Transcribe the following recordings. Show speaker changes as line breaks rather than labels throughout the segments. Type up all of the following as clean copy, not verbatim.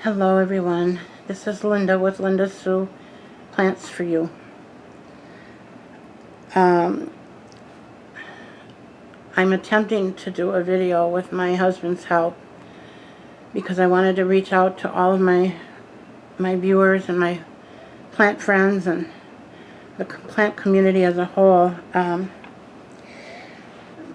Hello everyone, this is Linda with Linda Sue Plants for You. I'm attempting to do a video with my husband's help because I wanted to reach out to all of my viewers and my plant friends and the plant community as a whole.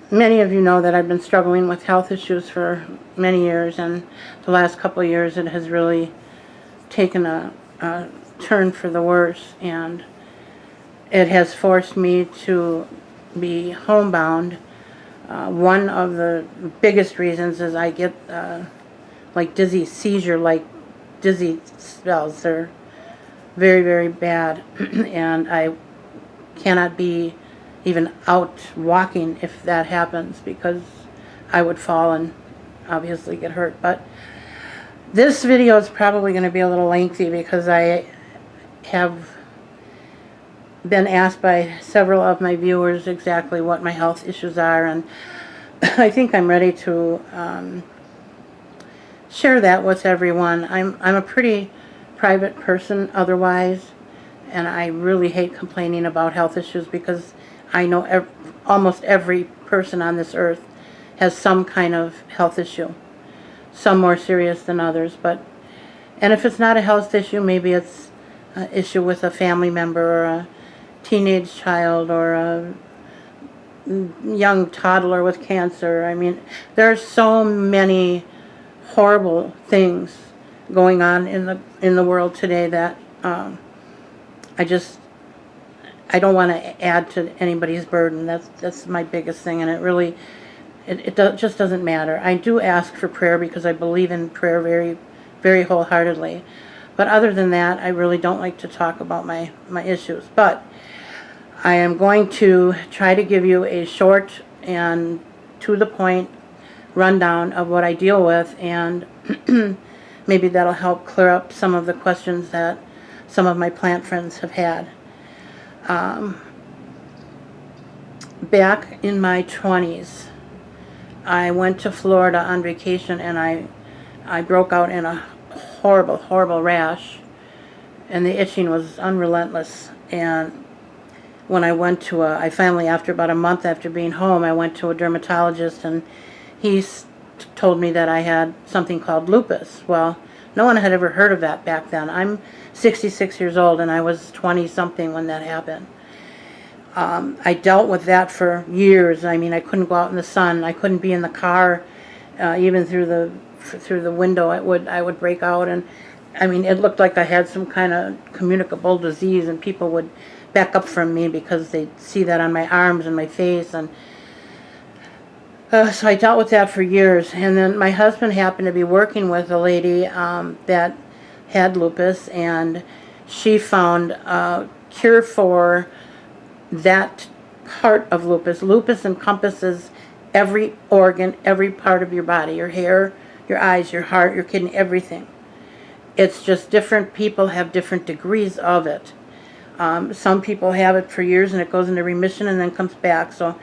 Many of you know that I've been struggling with health issues for many years, and the last couple of years it has really taken a turn for the worse, and it has forced me to be homebound. One of the biggest reasons is I get like dizzy spells. They're very, very bad, and I cannot be even out walking if that happens, because I would fall and obviously get hurt. But this video is probably going to be a little lengthy because I have been asked by several of my viewers exactly what my health issues are, and I think I'm ready to share that with everyone. I'm a pretty private person otherwise, and I really hate complaining about health issues because I know almost every person on this earth has some kind of health issue, some more serious than others. And if it's not a health issue, maybe it's an issue with a family member or a teenage child or a young toddler with cancer. I mean, there are so many horrible things going on in the world today that I don't want to add to anybody's burden. That's my biggest thing, and it just doesn't matter. I do ask for prayer because I believe in prayer very, very wholeheartedly. But other than that, I really don't like to talk about my issues. But I am going to try to give you a short and to the point rundown of what I deal with, and maybe that'll help clear up some of the questions that some of my plant friends have had. Back in my 20s, I went to Florida on vacation, and I broke out in a horrible, horrible rash, and the itching was unrelentless. And when I went to I finally, after about a month after being home, I went to a dermatologist, and he told me that I had something called lupus. Well, no one had ever heard of that back then. I'm 66 years old, and I was 20-something when that happened. I dealt with that for years. I mean, I couldn't go out in the sun. I couldn't be in the car, even through the window. I would break out, and I mean, it looked like I had some kind of communicable disease, and people would back up from me because they'd see that on my arms and my face. And so I dealt with that for years. And then my husband happened to be working with a lady that had lupus, and she found a cure for that part of lupus. Lupus encompasses every organ, every part of your body, your hair, your eyes, your heart, your kidney, everything. It's just different people have different degrees of it. Some people have it for years and it goes into remission and then comes back. So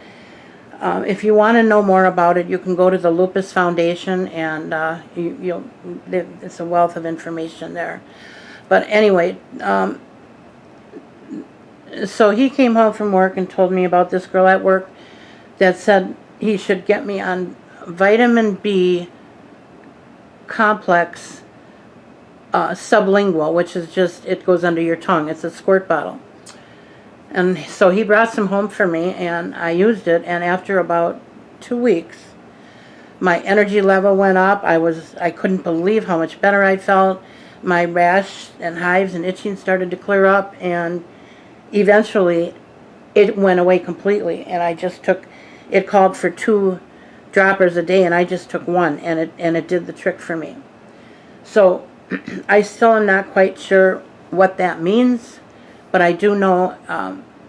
if you want to know more about it, you can go to the Lupus Foundation, and it's a wealth of information there. But anyway, so he came home from work and told me about this girl at work that said he should get me on vitamin B complex sublingual, which is just, it goes under your tongue. It's a squirt bottle. And so he brought some home for me, and I used it, and after about 2 weeks, my energy level went up. I couldn't believe how much better I felt. My rash and hives and itching started to clear up, and eventually it went away completely. And I just took, it called for 2 droppers a day, and I just took 1, and it did the trick for me. So I still am not quite sure what that means, but I do know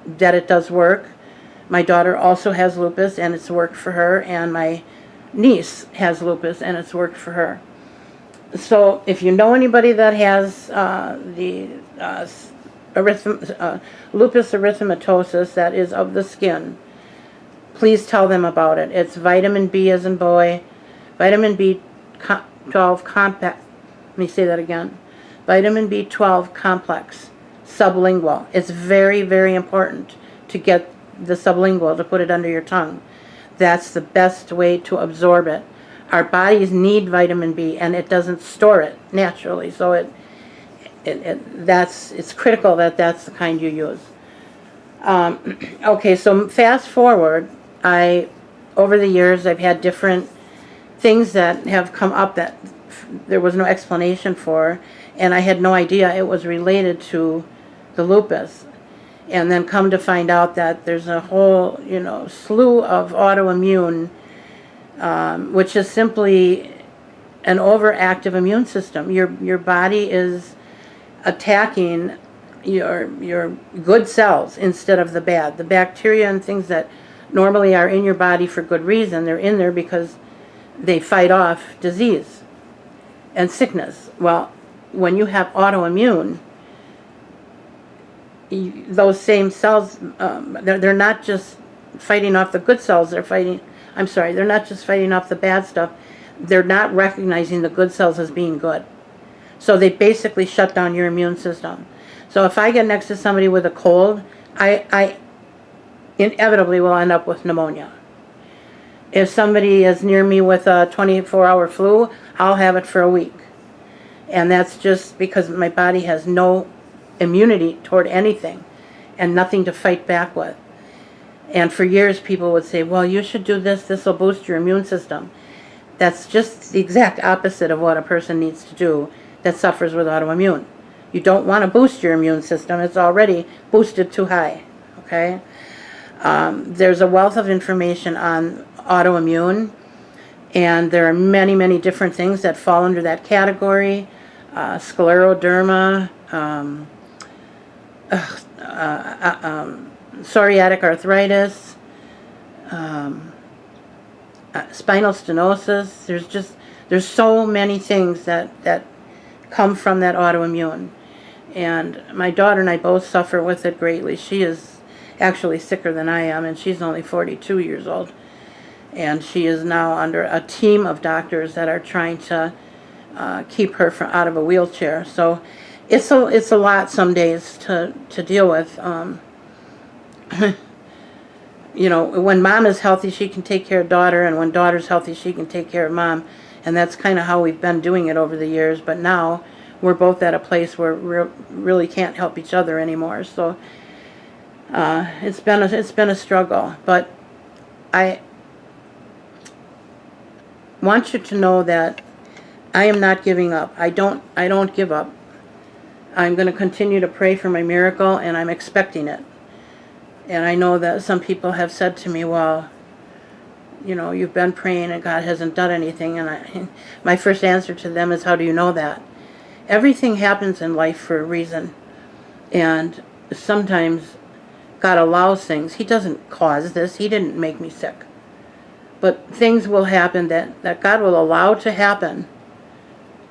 that it does work. My daughter also has lupus, and it's worked for her, and my niece has lupus, and it's worked for her. So if you know anybody that has lupus erythematosus that is of the skin, please tell them about it. It's vitamin B as in boy, vitamin B12 Let me say that again. Vitamin B12 complex, sublingual. It's very, very important to get the sublingual, to put it under your tongue. That's the best way to absorb it. Our bodies need vitamin B, and it doesn't store it naturally. So it's critical that that's the kind you use. Okay, so fast forward, over the years, I've had different things that have come up that there was no explanation for, and I had no idea it was related to the lupus. And then come to find out that there's a whole, slew of autoimmune, which is simply an overactive immune system. Your body is attacking your good cells instead of the bad. The bacteria and things that normally are in your body for good reason, they're in there because they fight off disease and sickness. Well, when you have autoimmune, those same cells, they're not just fighting off the good cells, they're not just fighting off the bad stuff, they're not recognizing the good cells as being good. So they basically shut down your immune system. So if I get next to somebody with a cold, I inevitably will end up with pneumonia. If somebody is near me with a 24-hour flu, I'll have it for a week. And that's just because my body has no immunity toward anything and nothing to fight back with. And for years people would say, well, you should do this will boost your immune system. That's just the exact opposite of what a person needs to do that suffers with autoimmune. You don't want to boost your immune system. It's already boosted too high. Okay? There's a wealth of information on autoimmune, and there are many, many different things that fall under that category. Scleroderma, psoriatic arthritis, spinal stenosis. There's so many things that come from that autoimmune. And my daughter and I both suffer with it greatly. She is actually sicker than I am, and she's only 42 years old. And she is now under a team of doctors that are trying to keep her out of a wheelchair. So it's a lot some days to deal with. When mom is healthy, she can take care of daughter, and when daughter's healthy, she can take care of mom. And that's kind of how we've been doing it over the years. But now we're both at a place where we really can't help each other anymore. So it's been a struggle. But I want you to know that I am not giving up. I don't give up. I'm going to continue to pray for my miracle, and I'm expecting it. And I know that some people have said to me, well, you've been praying and God hasn't done anything. And my first answer to them is, how do you know that? Everything happens in life for a reason. And sometimes God allows things. He doesn't cause this. He didn't make me sick. But things will happen that God will allow to happen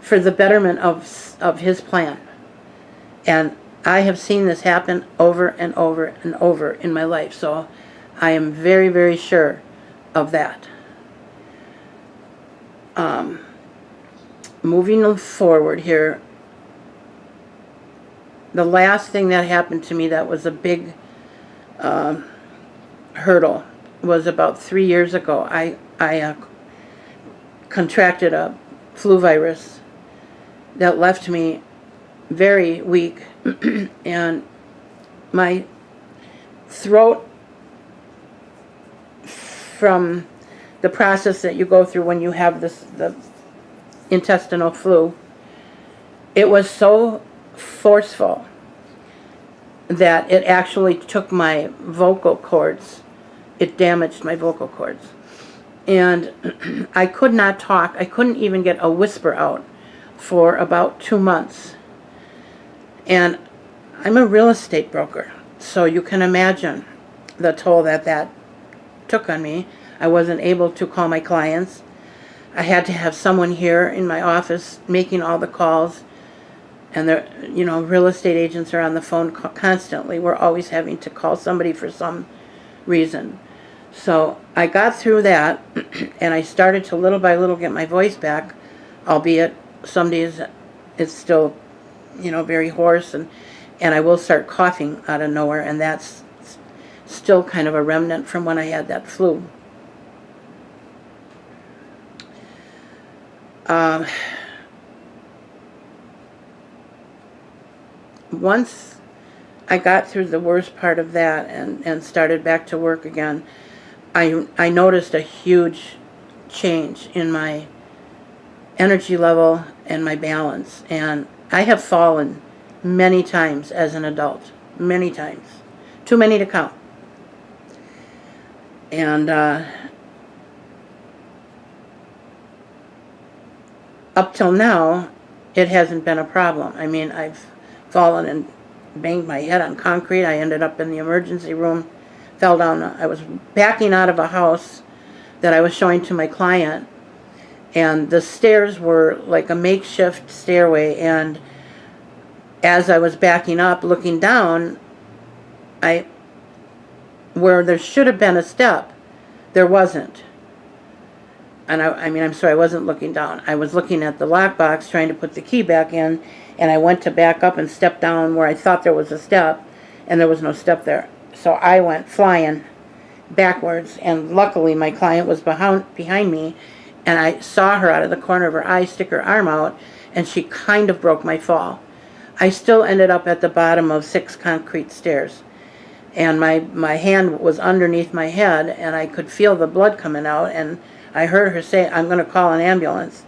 for the betterment of His plan. And I have seen this happen over and over and over in my life. So I am very, very sure of that. Moving forward here, the last thing that happened to me that was a big hurdle was about 3 years ago. I contracted a flu virus that left me very weak, and my throat, from the process that you go through when you have the intestinal flu, it was so forceful that it actually took my vocal cords. It damaged my vocal cords. And I could not talk. I couldn't even get a whisper out for about 2 months. And I'm a real estate broker, so you can imagine the toll that took on me. I wasn't able to call my clients. I had to have someone here in my office making all the calls. And real estate agents are on the phone constantly. We're always having to call somebody for some reason. So I got through that, and I started to little by little get my voice back, albeit some days it's still, very hoarse, and I will start coughing out of nowhere, and that's still kind of a remnant from when I had that flu. Once I got through the worst part of that and started back to work again, I noticed a huge change in my energy level and my balance. And I have fallen many times as an adult. Many times. Too many to count. And up till now, it hasn't been a problem. I mean, I've fallen and banged my head on concrete. I ended up in the emergency room, fell down. I was backing out of a house that I was showing to my client, and the stairs were like a makeshift stairway, and as I was backing up, looking down, where there should have been a step, there wasn't. And I'm sorry, I wasn't looking down. I was looking at the lockbox, trying to put the key back in, and I went to back up and step down where I thought there was a step, and there was no step there. So I went flying backwards, and luckily my client was behind me, and I saw her out of the corner of her eye stick her arm out, and she kind of broke my fall. I still ended up at the bottom of 6 concrete stairs, and my hand was underneath my head, and I could feel the blood coming out, and I heard her say, "I'm going to call an ambulance."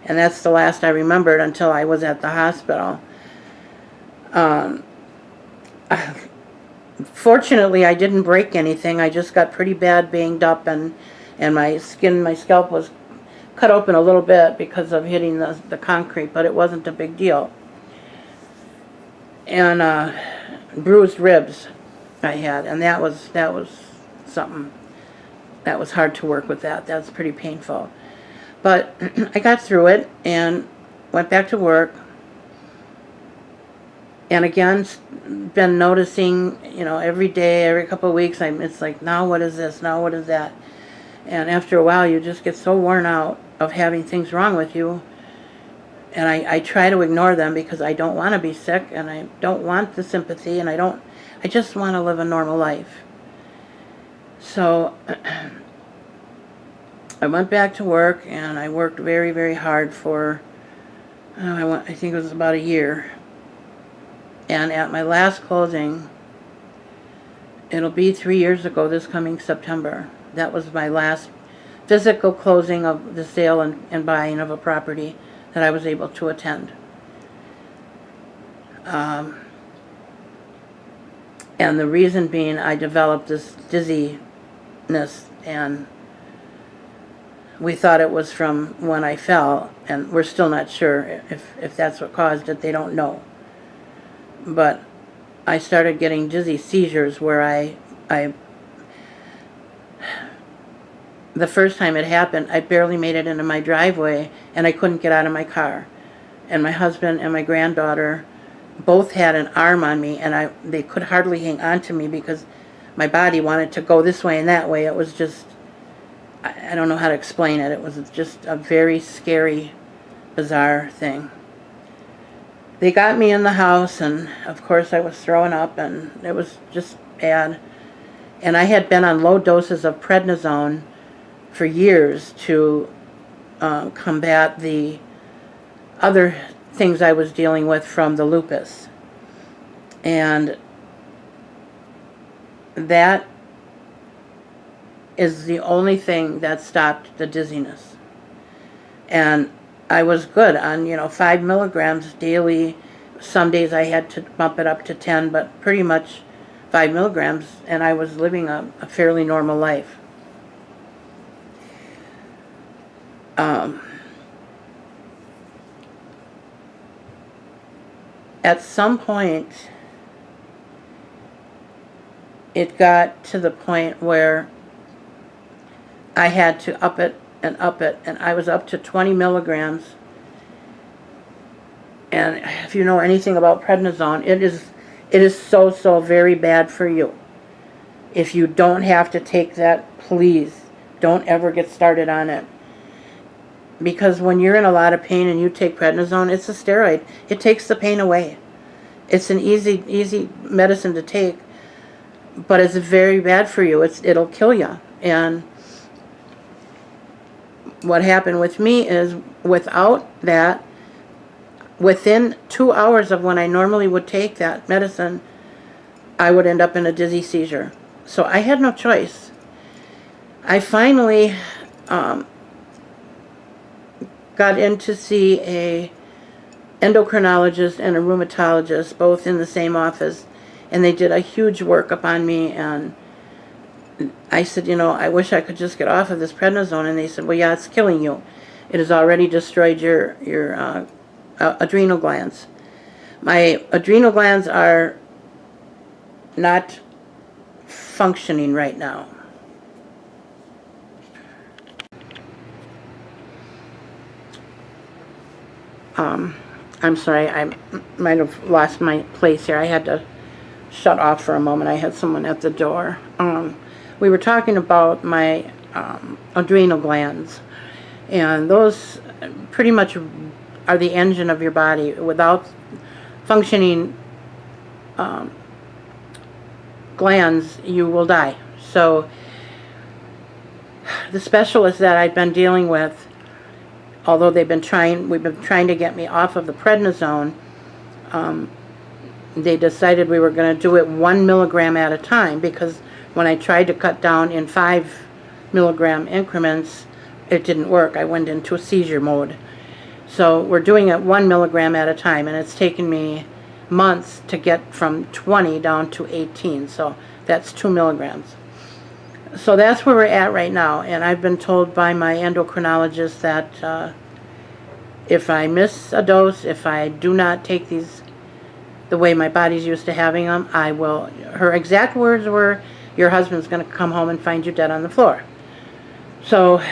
And that's the last I remembered until I was at the hospital. Fortunately, I didn't break anything. I just got pretty bad banged up, and my scalp was cut open a little bit because of hitting the concrete, but it wasn't a big deal. And bruised ribs I had, and that was something. That was hard to work with that. That's pretty painful. But I got through it and went back to work. And again, been noticing, every day, every couple of weeks, it's like, now what is this? Now what is that? And after a while, you just get so worn out of having things wrong with you. And I try to ignore them because I don't want to be sick, and I don't want the sympathy, and I just want to live a normal life. So I went back to work, and I worked very, very hard for, I think it was about a year. And at my last closing, it'll be 3 years ago this coming September. That was my last physical closing of the sale and buying of a property that I was able to attend. And the reason being, I developed this dizziness, and we thought it was from when I fell, and we're still not sure if that's what caused it. They don't know. But I started getting dizzy seizures where the first time it happened, I barely made it into my driveway, and I couldn't get out of my car. And my husband and my granddaughter both had an arm on me, and they could hardly hang on to me because my body wanted to go this way and that way. It was just, I don't know how to explain it. It was just a very scary, bizarre thing. They got me in the house, and of course I was throwing up, and it was just bad. And I had been on low doses of prednisone for years to combat the other things I was dealing with from the lupus. And that is the only thing that stopped the dizziness. And I was good on, 5 milligrams daily. Some days I had to bump it up to 10, but pretty much 5 milligrams, and I was living a fairly normal life. At some point, it got to the point where I had to up it, and I was up to 20 milligrams. And if you know anything about prednisone, it is so very bad for you. If you don't have to take that, please don't ever get started on it. because when you're in a lot of pain and you take prednisone, it's a steroid. It takes the pain away. It's an easy medicine to take, but it's very bad for you. It'll kill you. And what happened with me is, without that, within 2 hours of when I normally would take that medicine, I would end up in a dizzy seizure. So I had no choice. I finally got in to see a endocrinologist and a rheumatologist, both in the same office, and they did a huge workup on me. And I said, I wish I could just get off of this prednisone. And they said, well, yeah, it's killing you. It has already destroyed your adrenal glands. My adrenal glands are not functioning right now. I'm sorry, I might have lost my place here. I had to shut off for a moment. I had someone at the door. We were talking about my adrenal glands, and those pretty much are the engine of your body. Without functioning glands, you will die. So the specialist that I've been dealing with, although we've been trying to get me off of the prednisone, they decided we were going to do it 1 milligram at a time, because when I tried to cut down in 5 milligram increments, it didn't work. I went into a seizure mode. So we're doing it 1 milligram at a time, and it's taken me months to get from 20 down to 18. So that's 2 milligrams. So that's where we're at right now, and I've been told by my endocrinologist that if I miss a dose, if I do not take these the way my body's used to having them, I will, her exact words were, your husband's going to come home and find you dead on the floor. So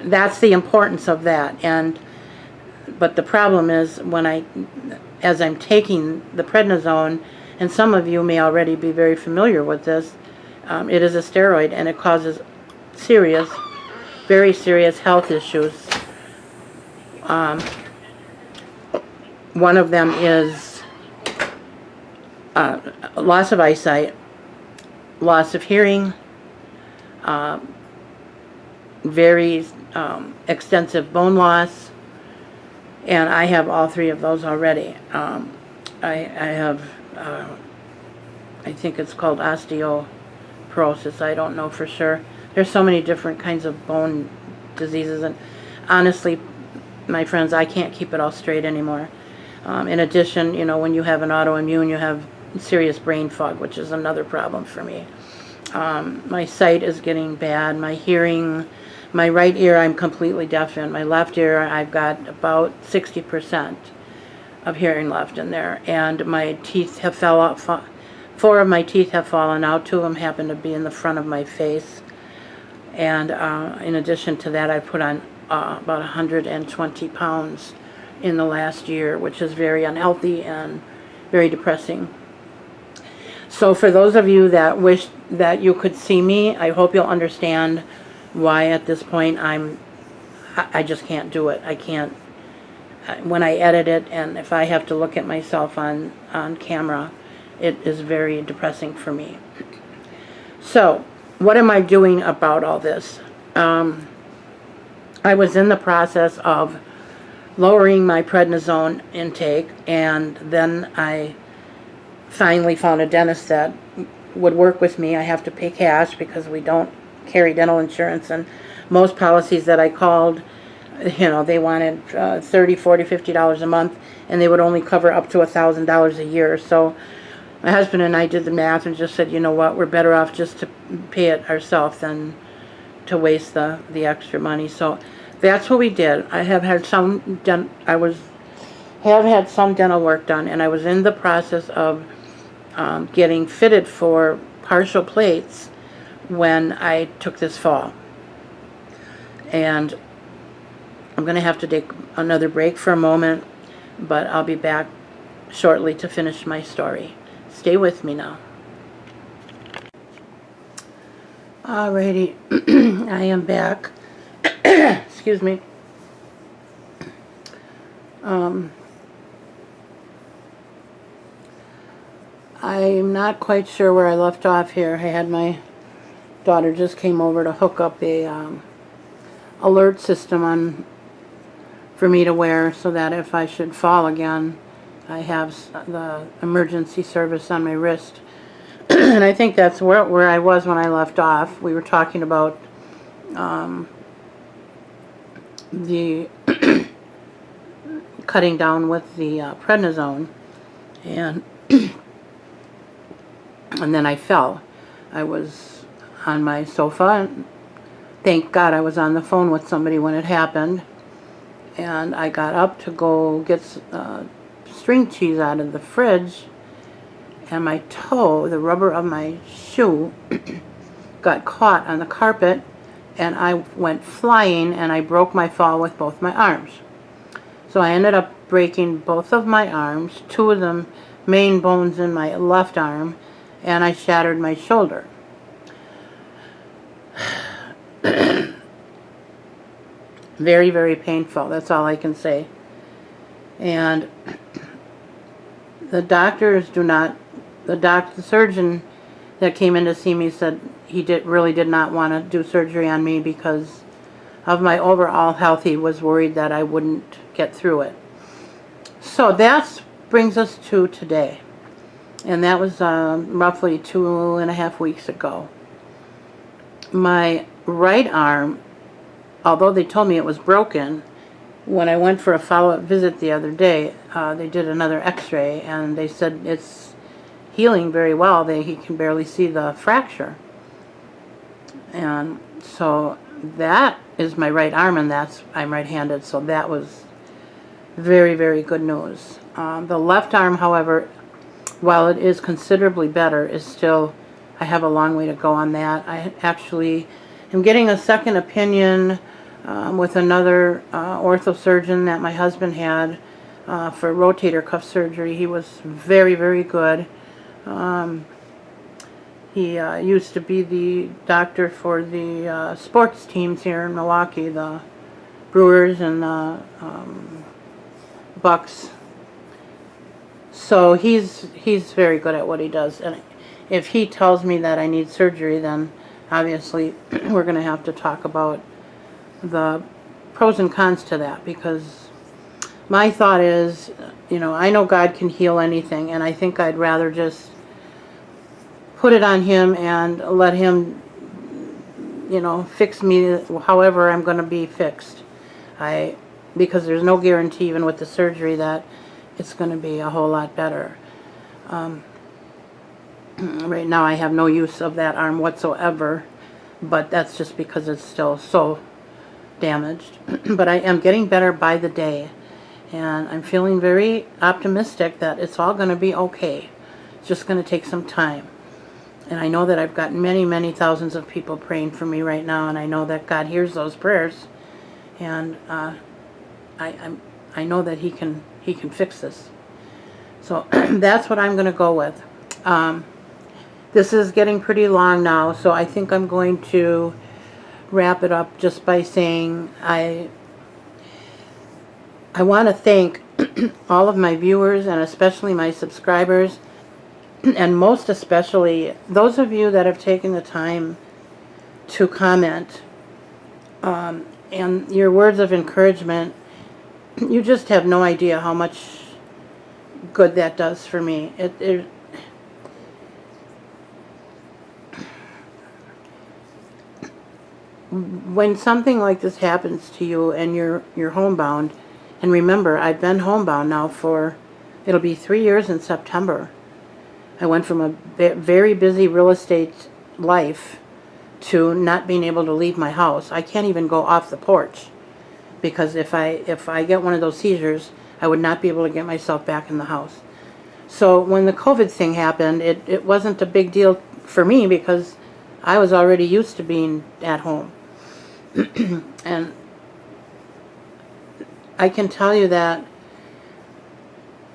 that's the importance of that. But the problem is, as I'm taking the prednisone, and some of you may already be very familiar with this, it is a steroid, and it causes very serious health issues. One of them is loss of eyesight, loss of hearing, very extensive bone loss, and I have all 3 of those already. I have, I think it's called osteoporosis. I don't know for sure. There's so many different kinds of bone diseases, and honestly, my friends, I can't keep it all straight anymore. In addition, when you have an autoimmune, you have serious brain fog, which is another problem for me. My sight is getting bad. My hearing, my right ear, I'm completely deaf in. My left ear, I've got about 60% of hearing left in there. And my teeth have fell off. 4 of my teeth have fallen out. 2 of them happen to be in the front of my face. And in addition to that, I put on about 120 pounds in the last year, which is very unhealthy and very depressing. So for those of you that wish that you could see me, I hope you'll understand why at this point I just can't do it. I can't, when I edit it, and if I have to look at myself on camera, it is very depressing for me. So what am I doing about all this? I was in the process of lowering my prednisone intake, and then I finally found a dentist that would work with me. I have to pay cash because we don't carry dental insurance, and most policies that I called, they wanted $30, $40, $50 a month, and they would only cover up to $1,000 a year. So my husband and I did the math and just said, you know what, we're better off just to pay it ourselves than to waste the extra money. So that's what we did. I have had some dental work done, and I was in the process of getting fitted for partial plates when I took this fall. And I'm going to have to take another break for a moment, but I'll be back shortly to finish my story. Stay with me now. Alrighty, I am back. excuse me. I'm not quite sure where I left off here. I had my daughter just came over to hook up a alert system on for me to wear so that if I should fall again, I have the emergency service on my wrist. And I think that's where I was when I left off. We were talking about the cutting down with the prednisone, and and then I fell. I was on my sofa, and thank God I was on the phone with somebody when it happened, and I got up to go get string cheese out of the fridge, and my toe, the rubber of my shoe, got caught on the carpet, and I went flying, and I broke my fall with both my arms. So I ended up breaking both of my arms, two of the main bones in my left arm, and I shattered my shoulder. Very, very painful. That's all I can say. And the surgeon that came in to see me said he really did not want to do surgery on me because of my overall health. He was worried that I wouldn't get through it. So that brings us to today. And that was roughly 2.5 weeks ago. My right arm, although they told me it was broken, when I went for a follow-up visit the other day, they did another x-ray, and they said it's healing very well. He can barely see the fracture. And so that is my right arm, and I'm right-handed, so that was very, very good news. The left arm, however, while it is considerably better, is still, I have a long way to go on that. I actually am getting a second opinion with another orthosurgeon that my husband had for rotator cuff surgery. He was very, very good. He used to be the doctor for the sports teams here in Milwaukee, the Brewers and the Bucks. So he's very good at what he does. And if he tells me that I need surgery, then obviously we're going to have to talk about the pros and cons to that, because my thought is, I know God can heal anything, and I think I'd rather just put it on Him and let Him, fix me however I'm going to be fixed. Because there's no guarantee, even with the surgery, that it's going to be a whole lot better. Right now I have no use of that arm whatsoever, but that's just because it's still so damaged. But I am getting better by the day, and I'm feeling very optimistic that it's all going to be okay. It's just going to take some time. And I know that I've got many, many thousands of people praying for me right now, and I know that God hears those prayers, and I know that He can fix this. So that's what I'm going to go with. This is getting pretty long now, so I think I'm going to wrap it up just by saying I want to thank all of my viewers, and especially my subscribers, and most especially those of you that have taken the time to comment, and your words of encouragement. You just have no idea how much good that does for me. When something like this happens to you and you're homebound, and remember, I've been homebound now it'll be 3 years in September. I went from a very busy real estate life to not being able to leave my house. I can't even go off the porch, because if I get one of those seizures, I would not be able to get myself back in the house. So when the COVID thing happened, it wasn't a big deal for me, because I was already used to being at home. And I can tell you that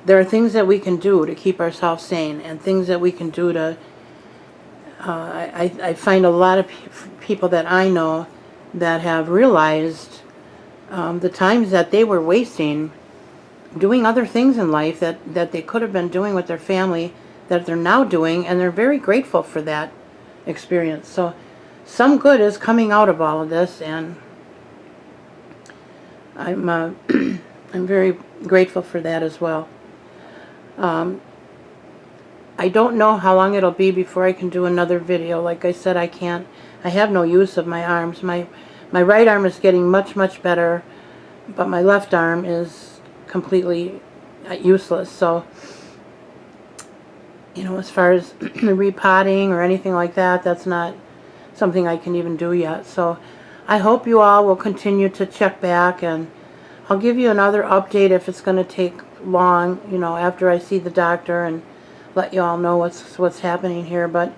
there are things that we can do to keep ourselves sane, and things that we can do to I find a lot of people that I know that have realized the times that they were wasting doing other things in life that they could have been doing with their family, that they're now doing, and they're very grateful for that experience. So some good is coming out of all of this, and I'm I'm very grateful for that as well. I don't know how long it'll be before I can do another video. Like I said, I have no use of my arms. My right arm is getting much, much better, but my left arm is completely useless. So, you know, as far as repotting or anything like that, that's not something I can even do yet. So I hope you all will continue to check back, and I'll give you another update if it's going to take long, you know, after I see the doctor, and let you all know what's happening here. But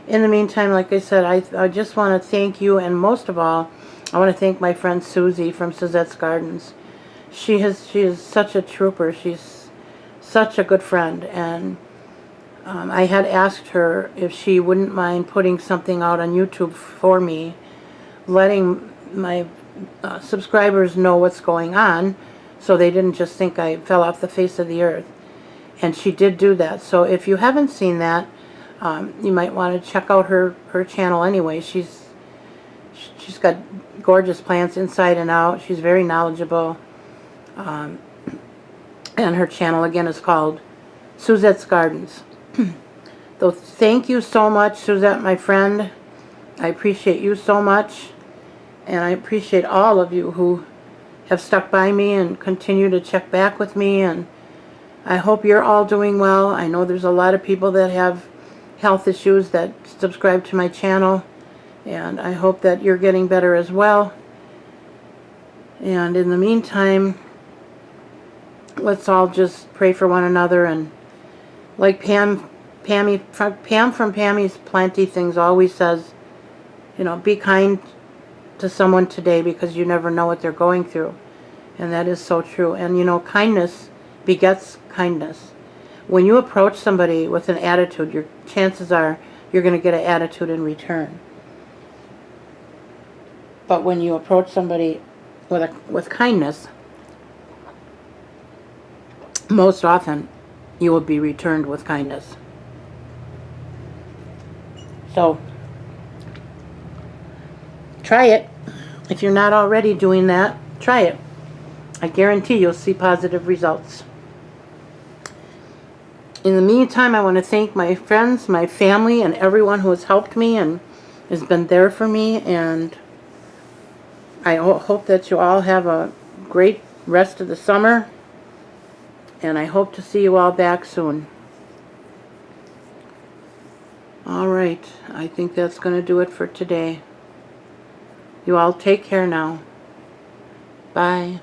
in the meantime, like I said, I just want to thank you, and most of all, I want to thank my friend Susie from Suzette's Gardens. She is such a trooper. She's such a good friend, and I had asked her if she wouldn't mind putting something out on YouTube for me, letting my subscribers know what's going on, so they didn't just think I fell off the face of the earth. And she did do that. So if you haven't seen that, you might want to check out her channel anyway. She's got gorgeous plants inside and out. She's very knowledgeable. And her channel again is called Suzette's Gardens. So thank you so much, Suzette, my friend. I appreciate you so much, and I appreciate all of you who have stuck by me and continue to check back with me, and I hope you're all doing well. I know there's a lot of people that have health issues that subscribe to my channel, and I hope that you're getting better as well. And in the meantime, let's all just pray for one another, and like Pam from Pammy's Planty Things always says, you know, be kind to someone today, because you never know what they're going through. And that is so true. And you know, kindness begets kindness. When you approach somebody with an attitude, your chances are you're going to get an attitude in return. But when you approach somebody with kindness, most often you will be returned with kindness. So try it. If you're not already doing that, try it. I guarantee you'll see positive results. In the meantime, I want to thank my friends, my family, and everyone who has helped me and has been there for me. And I hope that you all have a great rest of the summer. And I hope to see you all back soon. All right. I think that's going to do it for today. You all take care now. Bye.